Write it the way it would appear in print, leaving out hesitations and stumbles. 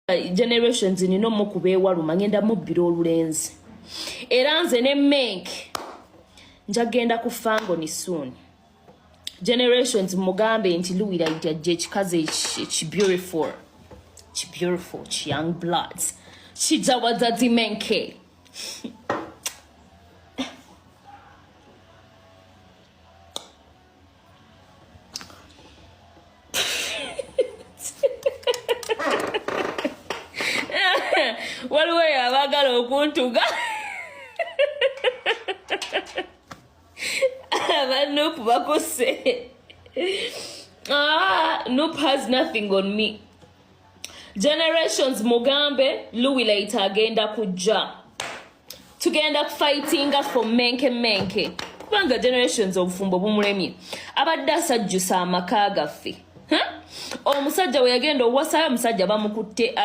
generations nino mukubeewaluma ngenda mubbira olulenzi era nze ne menke njagenda kufango ni soon generations mugambe nti Luwira yajja ekikaze beautiful young bloods kijawazazi menke waliwo abagala okuntuga Nope bakose. Nope has nothing on me. Generations mugambe Luwira itagenda kujja. Tugenda fighting for menke. Kubanga generations obufumbo bumulemye. Abadde asajjusa amaka gaffe. Omusajja we yagenda owasaayo omusajja bamukutte